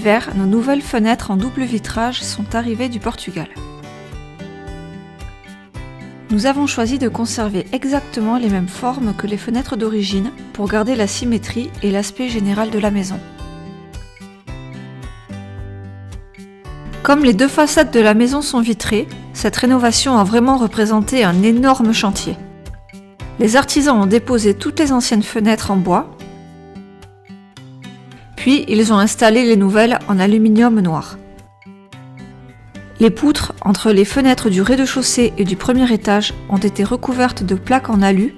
l'hiver, nos nouvelles fenêtres en double vitrage sont arrivées du Portugal. Nous avons choisi de conserver exactement les mêmes formes que les fenêtres d'origine pour garder la symétrie et l'aspect général de la maison. Comme les deux façades de la maison sont vitrées, cette rénovation a vraiment représenté un énorme chantier. Les artisans ont déposé toutes les anciennes fenêtres en bois, puis ils ont installé les nouvelles en aluminium noir. Les poutres entre les fenêtres du rez-de-chaussée et du premier étage ont été recouvertes de plaques en alu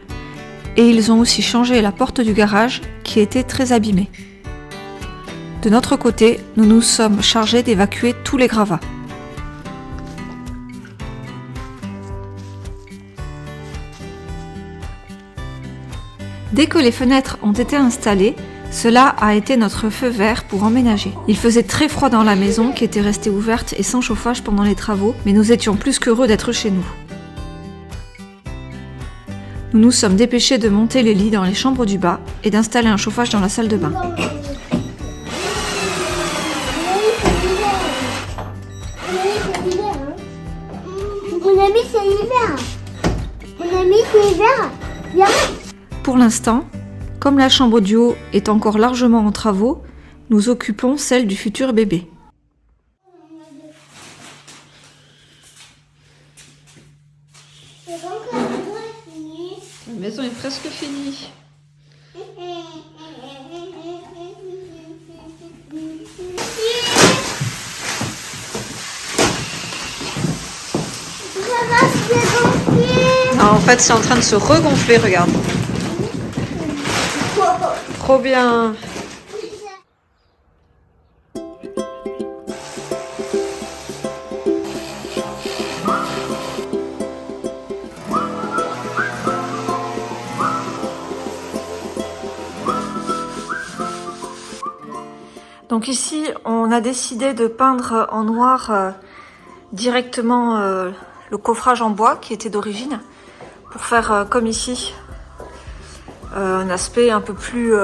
et ils ont aussi changé la porte du garage qui était très abîmée. De notre côté, nous nous sommes chargés d'évacuer tous les gravats. Dès que les fenêtres ont été installées, cela a été notre feu vert pour emménager. Il faisait très froid dans la maison qui était restée ouverte et sans chauffage pendant les travaux, mais nous étions plus qu'heureux d'être chez nous. Nous nous sommes dépêchés de monter les lits dans les chambres du bas et d'installer un chauffage dans la salle de bain. Mon ami, c'est l'hiver. Mon ami, c'est l'hiver. Viens. Pour l'instant, comme la chambre du haut est encore largement en travaux, nous occupons celle du futur bébé. C'est bon que la maison est finie. La maison est presque finie. Ça va se gonfler. Non, en fait, c'est en train de se regonfler, regarde. Trop bien. Donc ici, on a décidé de peindre en noir directement le coffrage en bois qui était d'origine pour faire comme ici. Un aspect un peu plus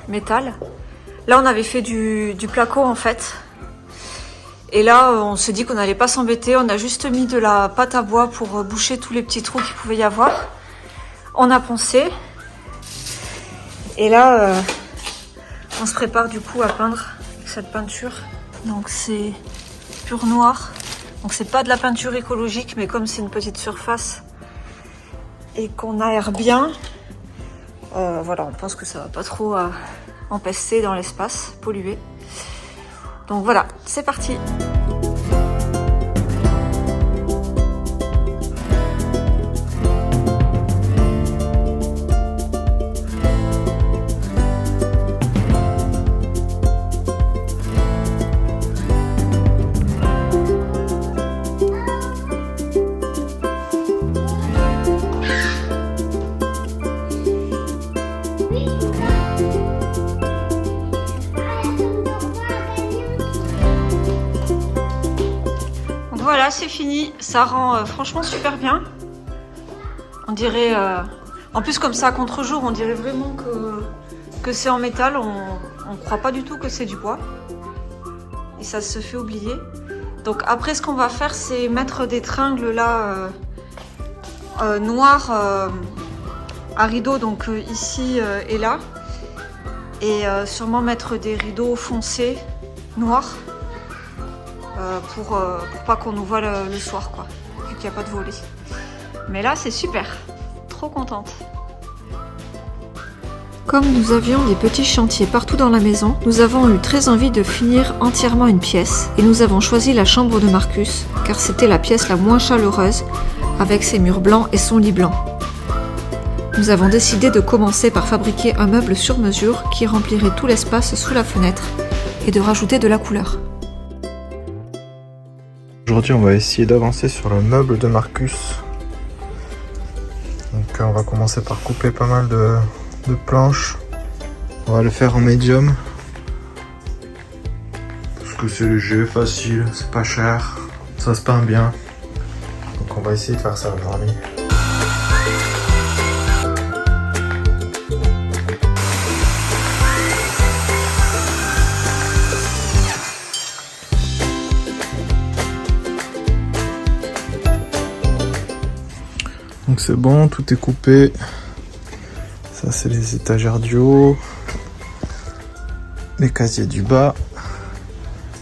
métal. Là, on avait fait du placo en fait. Et là, on s'est dit qu'on n'allait pas s'embêter. On a juste mis de la pâte à bois pour boucher tous les petits trous qu'il pouvait y avoir. On a poncé. Et là, on se prépare du coup à peindre avec cette peinture. Donc c'est pur noir. Donc c'est pas de la peinture écologique, mais comme c'est une petite surface et qu'on aère bien, voilà, on pense que ça va pas trop empester dans l'espace, polluer. Donc voilà, c'est parti. Voilà, c'est fini. Ça rend franchement super bien. On dirait... En plus, comme ça, à contre-jour, on dirait vraiment que c'est en métal. On ne croit pas du tout que c'est du bois. Et ça se fait oublier. Donc après, ce qu'on va faire, c'est mettre des tringles là, noirs à rideaux, donc ici et là. Et sûrement mettre des rideaux foncés, noirs. Pour pas qu'on nous voit le soir, quoi, vu qu'il n'y a pas de volet. Mais là, c'est super. Trop contente. Comme nous avions des petits chantiers partout dans la maison, nous avons eu très envie de finir entièrement une pièce et nous avons choisi la chambre de Marcus, car c'était la pièce la moins chaleureuse, avec ses murs blancs et son lit blanc. Nous avons décidé de commencer par fabriquer un meuble sur mesure qui remplirait tout l'espace sous la fenêtre et de rajouter de la couleur. Aujourd'hui, on va essayer d'avancer sur le meuble de Marcus. Donc on va commencer par couper pas mal de planches. On va le faire en médium. Parce que c'est léger, facile, c'est pas cher, ça se peint bien. Donc on va essayer de faire ça aujourd'hui. Donc c'est bon, tout est coupé. Ça c'est les étagères du haut, les casiers du bas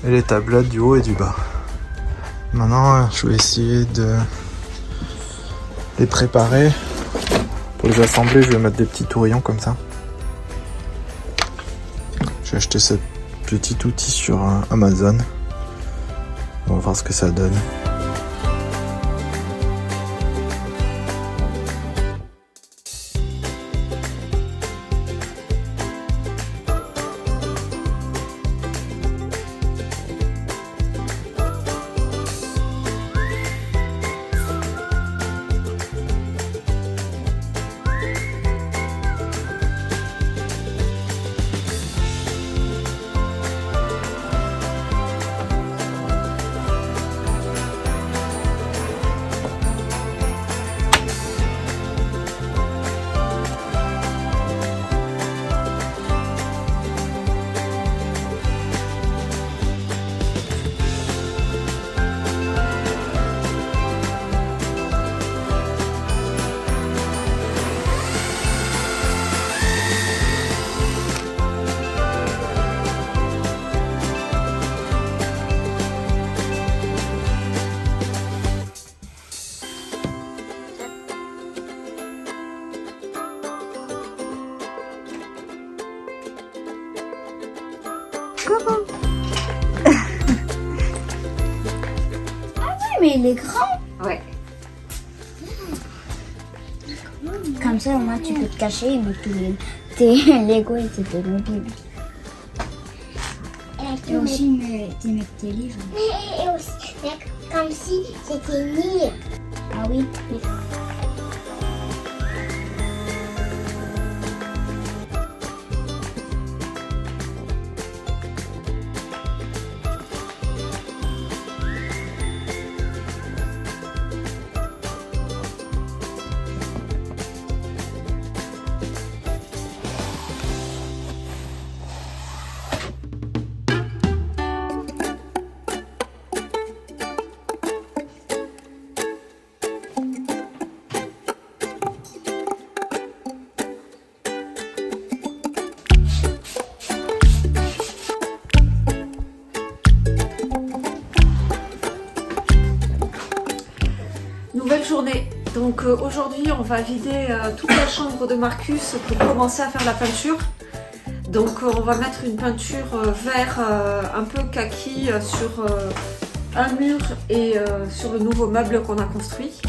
et les tablettes du haut et du bas. Maintenant je vais essayer de les préparer. Pour les assembler, je vais mettre des petits tourillons comme ça. J'ai acheté ce petit outil sur Amazon. On va voir ce que ça donne. Mais il est grand. Ouais. Comme ça, au moins, tu peux te cacher et mettre tous tes Lego et tes mobiles. Et aussi mettre tes livres. Et aussi, comme si c'était une île. Ah oui. Nouvelle journée. Donc aujourd'hui on va vider toute la chambre de Marcus pour commencer à faire la peinture. Donc on va mettre une peinture vert un peu kaki sur un mur et sur le nouveau meuble qu'on a construit.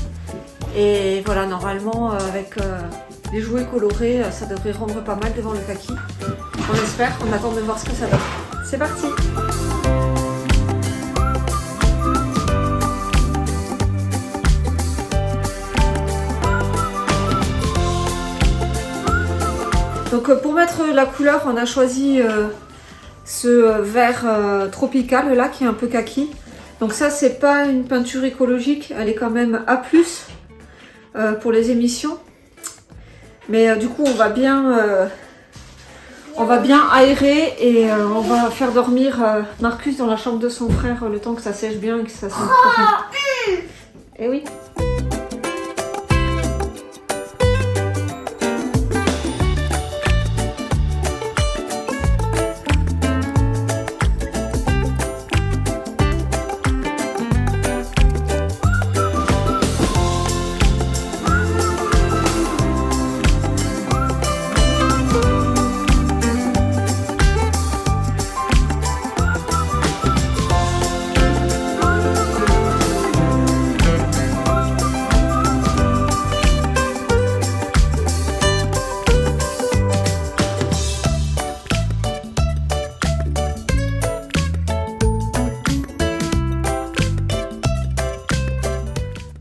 Et voilà, normalement avec les jouets colorés ça devrait rendre pas mal devant le kaki. On espère, on attend de voir ce que ça donne. C'est parti! Donc pour mettre la couleur, on a choisi ce vert tropical là qui est un peu kaki. Donc ça c'est pas une peinture écologique, elle est quand même A+, pour les émissions. Mais du coup on va bien aérer et on va faire dormir Marcus dans la chambre de son frère le temps que ça sèche bien et que ça sente trop bien. Et oui.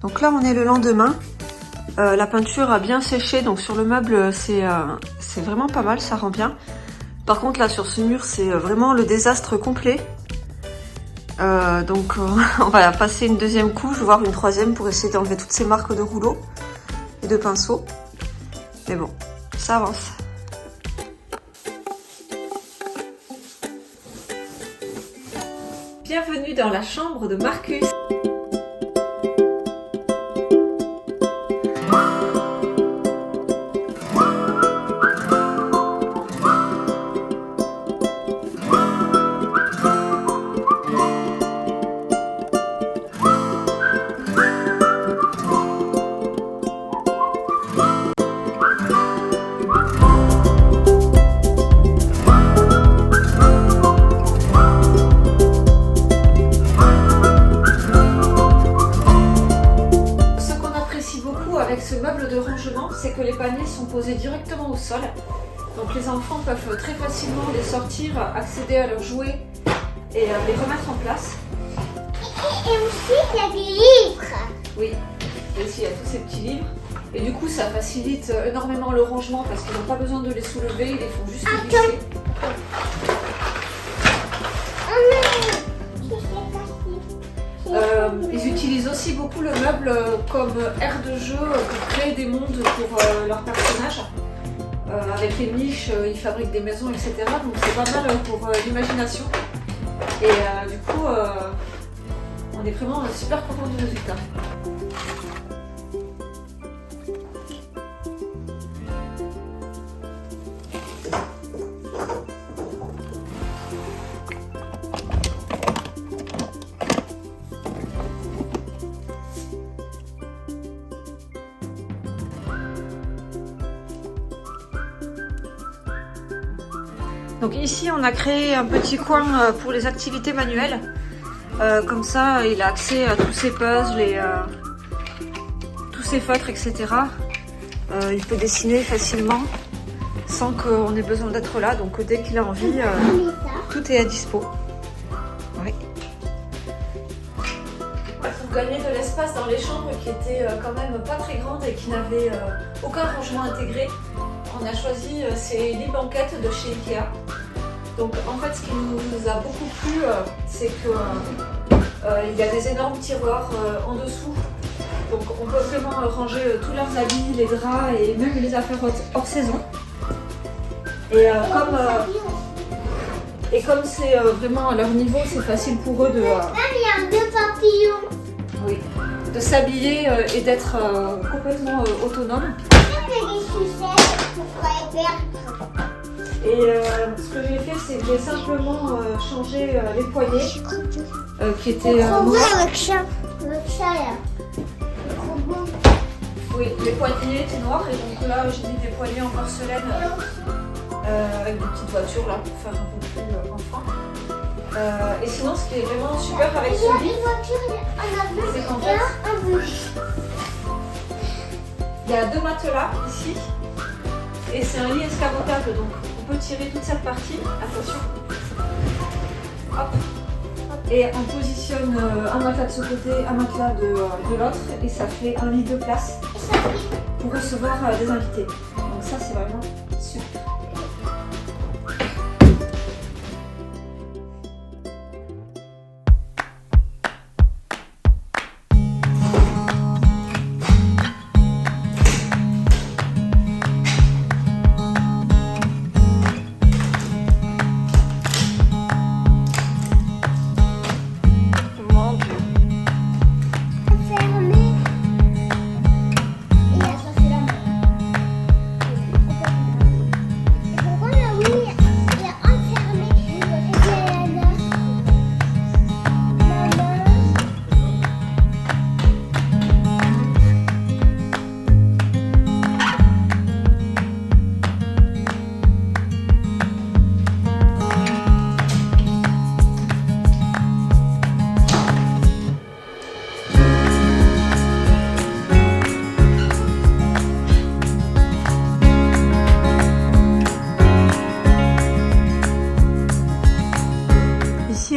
Donc là on est le lendemain, la peinture a bien séché, donc sur le meuble c'est vraiment pas mal, ça rend bien. Par contre là sur ce mur c'est vraiment le désastre complet. Donc on va passer une deuxième couche, voire une troisième pour essayer d'enlever toutes ces marques de rouleau et de pinceau. Mais bon, ça avance. Bienvenue dans la chambre de Marcus. ce meuble de rangement, c'est que les paniers sont posés directement au sol. Donc les enfants peuvent très facilement les sortir, accéder à leurs jouets et les remettre en place. Et aussi, il y a des livres. Oui, et ici il y a tous ces petits livres. Et du coup, ça facilite énormément le rangement parce qu'ils n'ont pas besoin de les soulever, ils les font juste glisser. Ils utilisent aussi beaucoup le meuble comme aire de jeu pour créer des mondes pour leurs personnages. Avec les niches, ils fabriquent des maisons, etc. Donc c'est pas mal pour l'imagination. Et du coup, on est vraiment super content du résultat. Donc ici on a créé un petit coin pour les activités manuelles. Comme ça il a accès à tous ses puzzles et tous ses feutres, etc. Il peut dessiner facilement sans qu'on ait besoin d'être là. Donc dès qu'il a envie, tout est à dispo. Oui. Pour gagner de l'espace dans les chambres qui étaient quand même pas très grandes et qui n'avaient aucun rangement intégré, on a choisi ces lits banquettes de chez Ikea. Donc en fait ce qui nous a beaucoup plu c'est que il y a des énormes tiroirs en dessous. Donc on peut vraiment ranger tous leurs habits, les draps et même les affaires hors saison. Et comme c'est vraiment à leur niveau, c'est facile pour eux de, il y a deux papillons. oui, de s'habiller et d'être complètement autonomes. Il y a des sucettes pour les perdre. Et ce que j'ai fait, c'est que j'ai simplement changé les poignées qui étaient noirs. Le chat là. Oui, les poignées étaient noirs et donc là j'ai mis des poignées en porcelaine avec des petites voitures là pour faire un peu plus enfant. Et sinon, ce qui est vraiment super avec ce lit, c'est qu'en fait, il y a deux matelas ici et c'est un lit escamotable, donc on peut tirer toute cette partie. Attention. Hop. Et on positionne un matelas de ce côté, un matelas de l'autre et ça fait un lit de place pour recevoir des invités. Donc ça c'est vraiment super.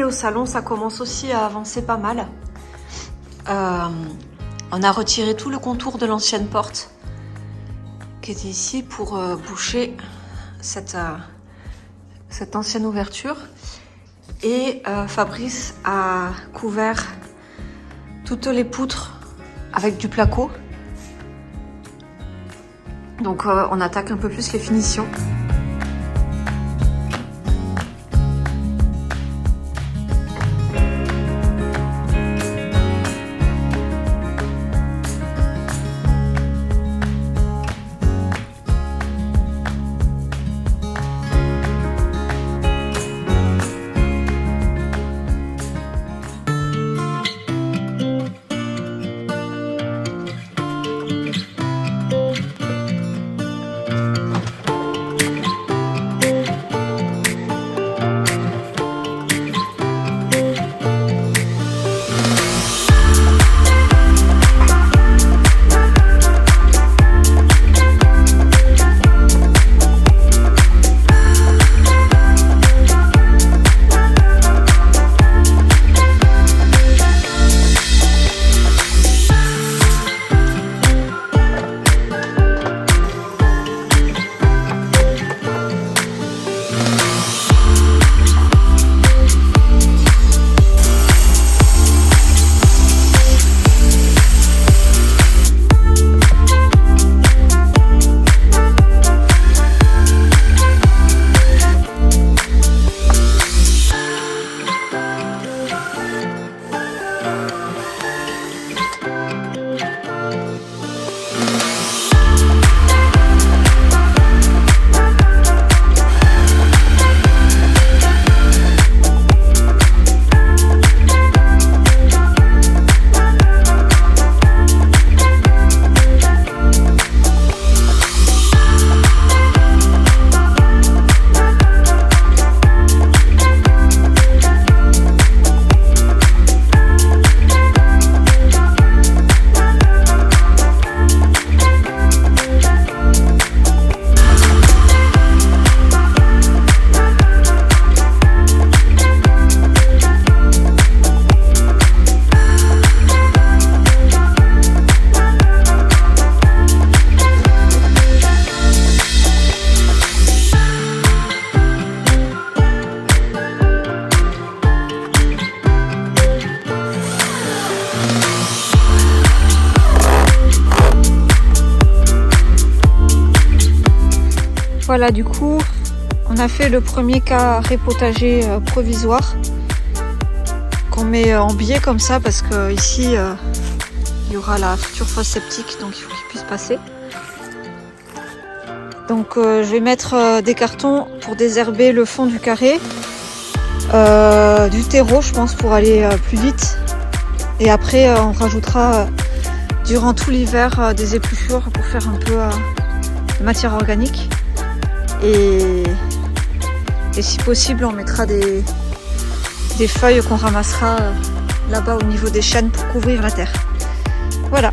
Au salon, ça commence aussi à avancer pas mal. On a retiré tout le contour de l'ancienne porte qui était ici pour boucher cette ancienne ouverture. Et Fabrice a couvert toutes les poutres avec du placo. Donc on attaque un peu plus les finitions. voilà, du coup, on a fait le premier carré potager provisoire qu'on met en biais comme ça parce que ici il y aura la future fosse septique, donc il faut qu'il puisse passer. Donc je vais mettre des cartons pour désherber le fond du carré, du terreau je pense pour aller plus vite, et après on rajoutera durant tout l'hiver des épluchures pour faire un peu de matière organique, et si possible on mettra des feuilles qu'on ramassera là-bas au niveau des chênes pour couvrir la terre. Voilà.